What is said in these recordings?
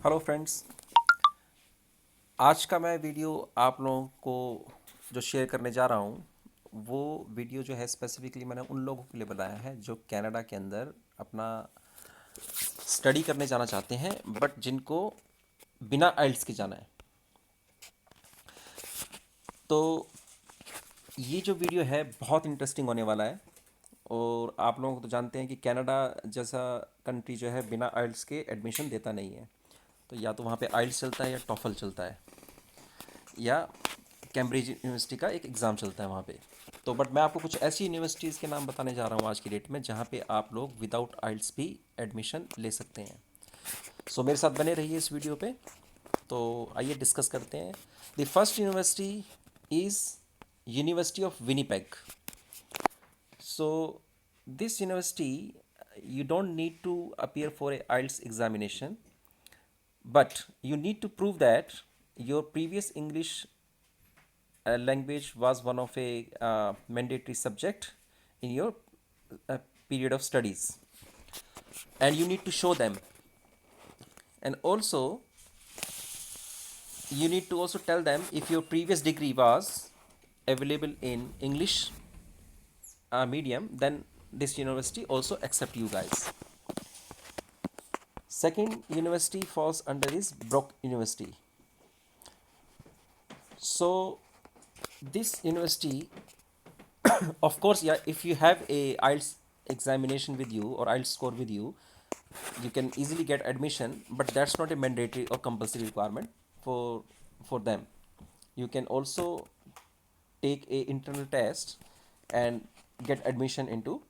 Hello friends. आज का मैं वीडियो आप लोगों को जो शेयर करने जा रहा हूँ वो वीडियो जो है स्पेसिफिकली मैंने उन लोगों के लिए बनाया है जो कनाडा के अंदर अपना स्टडी करने जाना चाहते हैं बट जिनको बिना आइल्स के जाना है। तो ये जो वीडियो है बहुत इंटरेस्टिंग होने वाला है। और आप लोगों को तो जानते हैं कि कनाडा जैसा कंट्री जो है बिना आइल्स के एडमिशन देता नहीं है। तो या तो वहाँ पे आइल्स चलता है या टॉफल चलता है या कैम्ब्रिज यूनिवर्सिटी का एक एग्ज़ाम चलता है वहाँ पे। तो बट मैं आपको कुछ ऐसी यूनिवर्सिटीज़ के नाम बताने जा रहा हूँ आज की डेट में जहाँ पे आप लोग विदाउट आइल्स भी एडमिशन ले सकते हैं। सो मेरे साथ बने रहिए इस वीडियो पे। तो आइए डिस्कस करते हैं। The first university is university of Winnipeg. So this university you don't need to appear for a IELTS examination, but you need to prove that your previous English language was one of a mandatory subject in your uh, period of studies, and you need to show them. And also you need to also tell them if your previous degree was available in English medium, then this university also accept you guys. Second university falls under this Brock University. So this university, of course, yeah, if you have a IELTS examination with you or IELTS score with you, you can easily get admission, but that's not a mandatory or compulsory requirement for them. You can also take a internal test and get admission into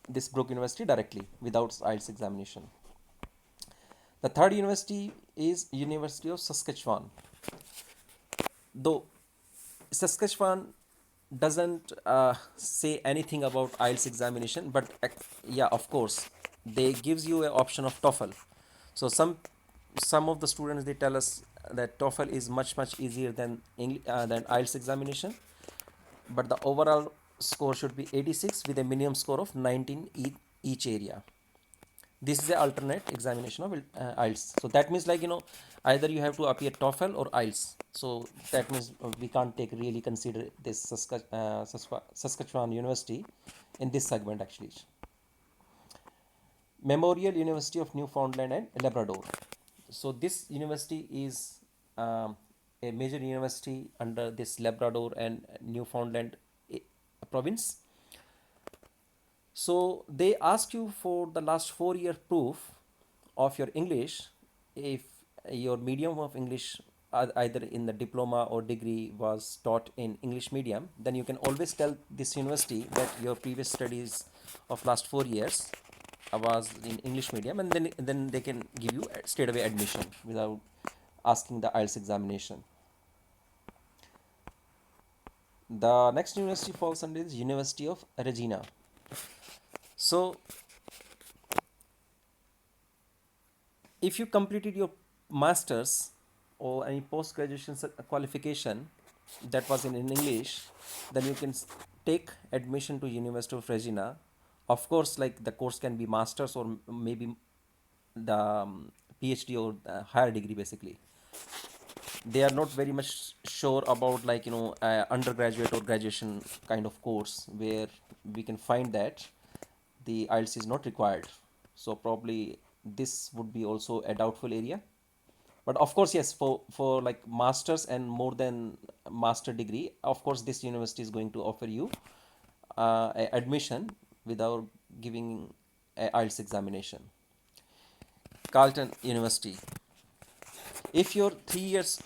this Brook University directly without IELTS examination. The third university is University of Saskatchewan. Though Saskatchewan doesn't say anything about IELTS examination, but yeah, of course, they gives you an option of TOEFL. So some of the students they tell us that TOEFL is much easier than than IELTS examination, but the overall score should be 86 with a minimum score of 19 each area. This is the alternate examination of IELTS. So that means, like, either you have to appear TOEFL or IELTS. So that means we can't take really consider this Saskatchewan University in this segment actually. Memorial University of Newfoundland and Labrador. So this university is a major university under this Labrador and Newfoundland eh, province. So they ask you for the last 4 year proof of your English. If your medium of English either in the diploma or degree was taught in English medium, then you can always tell this university that your previous studies of last 4 years was in English medium, and then they can give you straight away admission without asking the IELTS examination. The next university falls under is University of Regina. So if you completed your masters or any post graduation qualification that was in English, then you can take admission to University of Regina. Of course, like the course can be masters or maybe the PhD or higher degree. Basically, they are not very much sure about, like, undergraduate or graduation kind of course where we can find that the IELTS is not required. So probably this would be also a doubtful area. But of course, yes, for like masters and more than master degree, of course this university is going to offer you admission without giving a IELTS examination. Carleton University. If your 3 years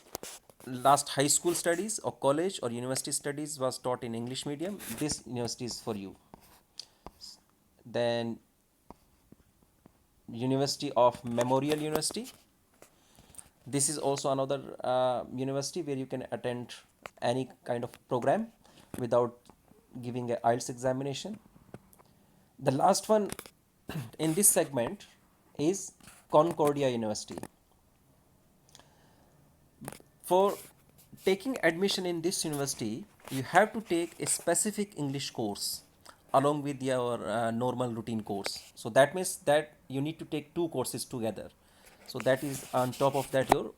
last high school studies or college or university studies was taught in English medium, this university is for you. Then University of Memorial University. This is also another university where you can attend any kind of program without giving a IELTS examination. The last one in this segment is Concordia University. For taking admission in this university, you have to take a specific English course along with your normal routine course. So that means that you need to take two courses together. So that is on top of that your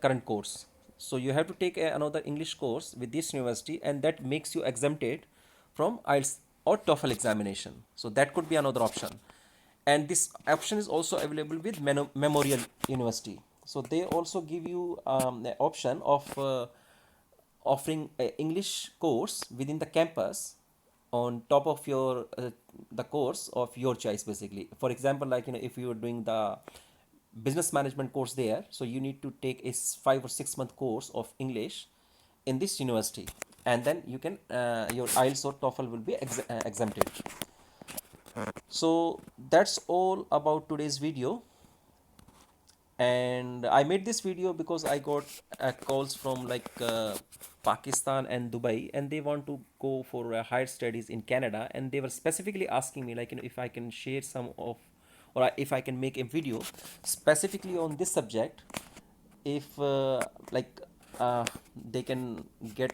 current course. So you have to take another English course with this university, and that makes you exempted from IELTS or TOEFL examination. So that could be another option. And this option is also available with Memorial University. So they also give you the option of offering a English course within the campus on top of your the course of your choice, basically. For example, like, if you are doing the business management course there, so you need to take a 5 or 6 month course of English in this university, and then you can your IELTS or TOEFL will be exempted. So that's all about today's video. And I made this video because I got calls from like Pakistan and Dubai, and they want to go for higher studies in Canada, and they were specifically asking me, like, if I can share some of, or if I can make a video specifically on this subject, if they can get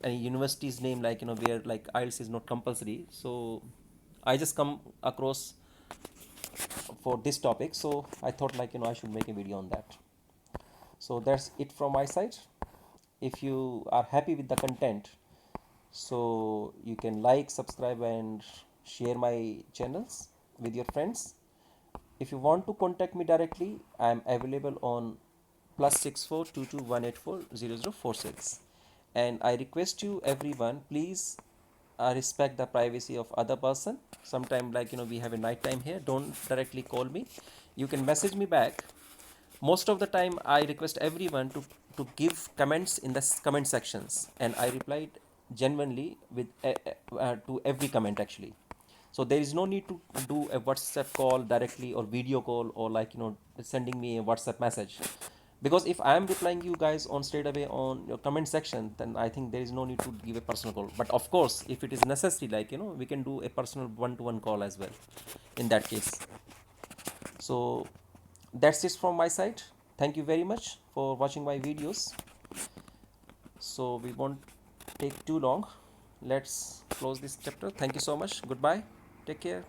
a university's name, like, where like IELTS is not compulsory. So I just come across for this topic, so I thought, like, I should make a video on that. So that's it from my side. If you are happy with the content, so you can like, subscribe, and share my channels with your friends. If you want to contact me directly, I am available on +642218400046. And I request you everyone, please respect the privacy of other person. Sometime, like, we have a night time here, don't directly call me. You can message me back. Most of the time I request everyone to give comments in the comment sections, and I replied genuinely with to every comment, actually. So there is no need to do a WhatsApp call directly, or video call, or like, sending me a WhatsApp message, because if I am replying you guys on straight away on your comment section, then I think there is no need to give a personal call. But of course, if it is necessary, like, we can do a personal one-to-one call as well in that case. So that's it from my side. Thank you very much for watching my videos. So we won't take too long. Let's close this chapter. Thank you so much. Goodbye. Take care.